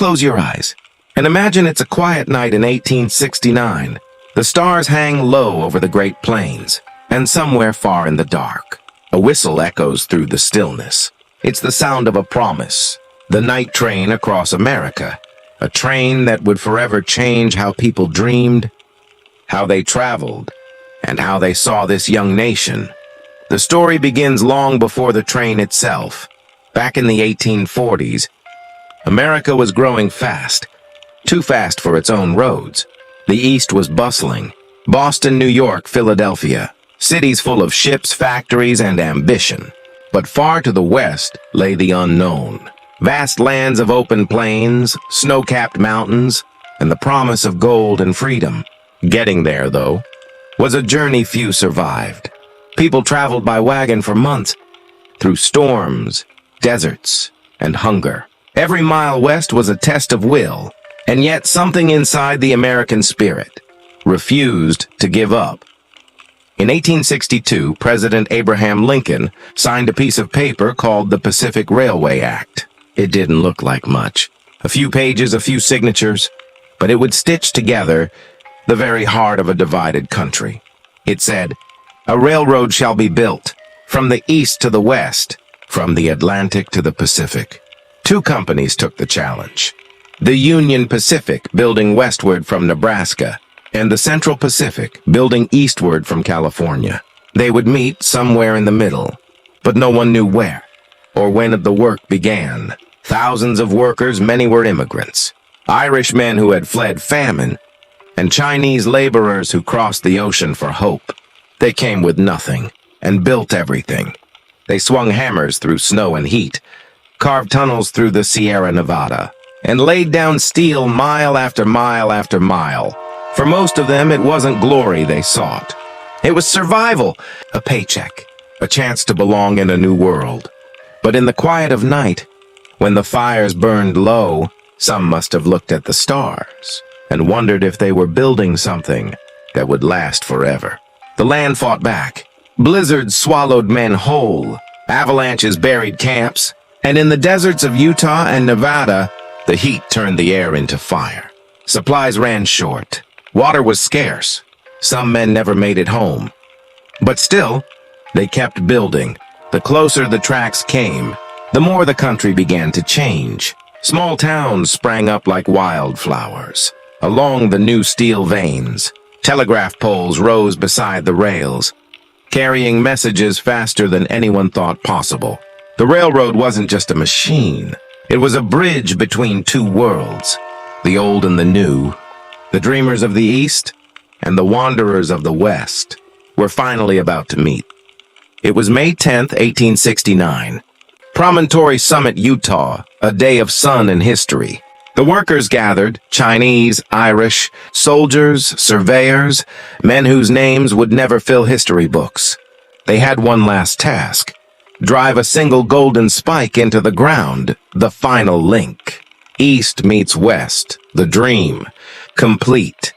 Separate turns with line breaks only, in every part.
close your eyes and imagine it's a quiet night in 1869. The stars hang low over the Great Plains, and somewhere far in the dark, a whistle echoes through the stillness. It's the sound of a promise, the night train across America, a train that would forever change how people dreamed, how they traveled, and how they saw this young nation. The story begins long before the train itself. Back in the 1840s, America was growing fast, too fast for its own roads. The East was bustling. Boston, New York, Philadelphia, cities full of ships, factories, and ambition. But far to the west lay the unknown. Vast lands of open plains, snow-capped mountains, and the promise of gold and freedom. Getting there, though, was a journey few survived. People traveled by wagon for months, through storms, deserts, and hunger. Every mile west was a test of will, and yet something inside the American spirit refused to give up. In 1862, President Abraham Lincoln signed a piece of paper called the Pacific Railway Act. It didn't look like much. A few pages, a few signatures, but it would stitch together the very heart of a divided country. It said, "A railroad shall be built, from the east to the west, from the Atlantic to the Pacific." Two companies took the challenge. The Union Pacific, building westward from Nebraska, and the Central Pacific, building eastward from California. They would meet somewhere in the middle, but no one knew where, or when the work began. Thousands of workers, many were immigrants, Irish men who had fled famine, and Chinese laborers who crossed the ocean for hope. They came with nothing, and built everything. They swung hammers through snow and heat, carved tunnels through the Sierra Nevada, and laid down steel mile after mile after mile. For most of them, it wasn't glory they sought. It was survival, a paycheck, a chance to belong in a new world. But in the quiet of night, when the fires burned low, some must have looked at the stars and wondered if they were building something that would last forever. The land fought back. Blizzards swallowed men whole. Avalanches buried camps. And in the deserts of Utah and Nevada, the heat turned the air into fire. Supplies ran short. Water was scarce. Some men never made it home. But still, they kept building. The closer the tracks came, the more the country began to change. Small towns sprang up like wildflowers. Along the new steel veins, telegraph poles rose beside the rails, carrying messages faster than anyone thought possible. The railroad wasn't just a machine. It was a bridge between two worlds, the old and the new. The dreamers of the East and the wanderers of the West were finally about to meet. It was May 10th, 1869. Promontory Summit, Utah, a day of sun and history. The workers gathered, Chinese, Irish, soldiers, surveyors, men whose names would never fill history books. They had one last task: drive a single golden spike into the ground, the final link. East meets West, the dream, complete.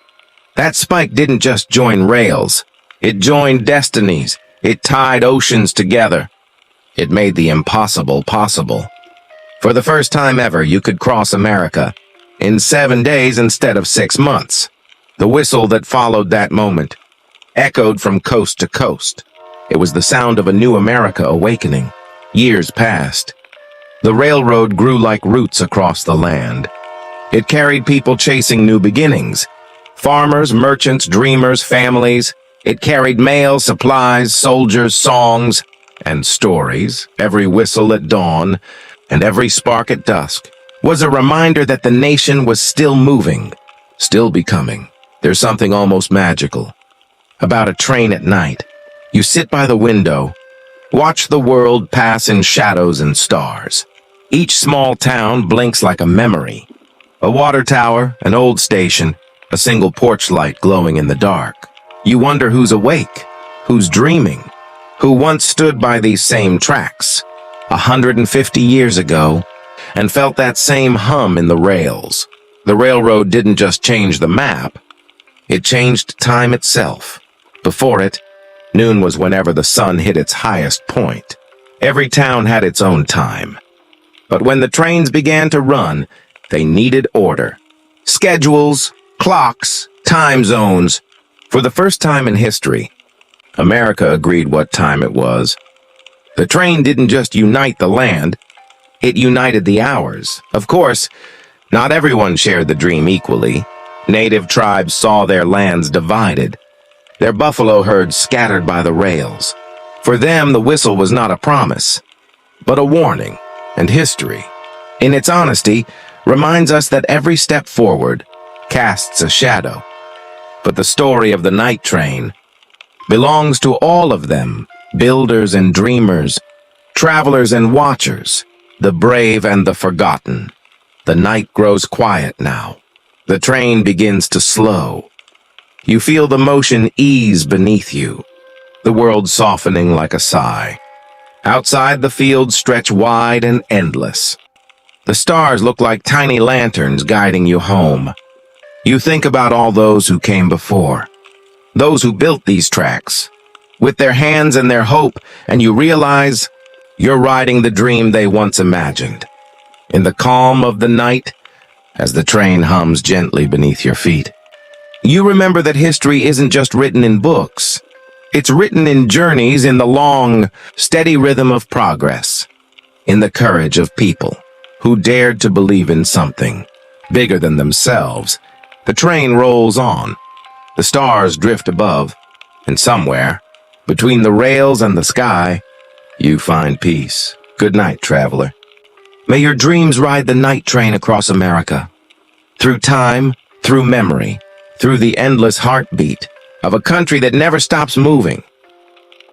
That spike didn't just join rails. It joined destinies. It tied oceans together. It made the impossible possible. For the first time ever, you could cross America in 7 days instead of 6 months. The whistle that followed that moment echoed from coast to coast. It was the sound of a new America awakening. Years passed. The railroad grew like roots across the land. It carried people chasing new beginnings. Farmers, merchants, dreamers, families. It carried mail, supplies, soldiers, songs, and stories. Every whistle at dawn and every spark at dusk was a reminder that the nation was still moving, still becoming. There's something almost magical about a train at night. You sit by the window, watch the world pass in shadows and stars. Each small town blinks like a memory. A water tower, an old station, a single porch light glowing in the dark. You wonder who's awake, who's dreaming, who once stood by these same tracks 150 years ago and felt that same hum in the rails. The railroad didn't just change the map, it changed time itself. Before it, noon was whenever the sun hit its highest point. Every town had its own time. But when the trains began to run, They needed order. Schedules, clocks, time zones. For the first time in history, America agreed what time it was. The train didn't just unite the land, it united the hours. Of course, not everyone shared the dream equally. Native tribes saw their lands divided, their buffalo herds scattered by the rails. For them, the whistle was not a promise, but a warning, and history, in its honesty, reminds us that every step forward casts a shadow. But the story of the night train belongs to all of them, builders and dreamers, travelers and watchers, the brave and the forgotten. The night grows quiet now. The train begins to slow. You feel the motion ease beneath you, the world softening like a sigh. Outside, the fields stretch wide and endless. The stars look like tiny lanterns guiding you home. You think about all those who came before, those who built these tracks, with their hands and their hope, and you realize you're riding the dream they once imagined. In the calm of the night, as the train hums gently beneath your feet, you remember that history isn't just written in books. It's written in journeys, in the long, steady rhythm of progress, in the courage of people who dared to believe in something bigger than themselves. The train rolls on. The stars drift above, and somewhere, between the rails and the sky, you find peace. Good night, traveler. May your dreams ride the night train across America, through time, through memory, through the endless heartbeat of a country that never stops moving.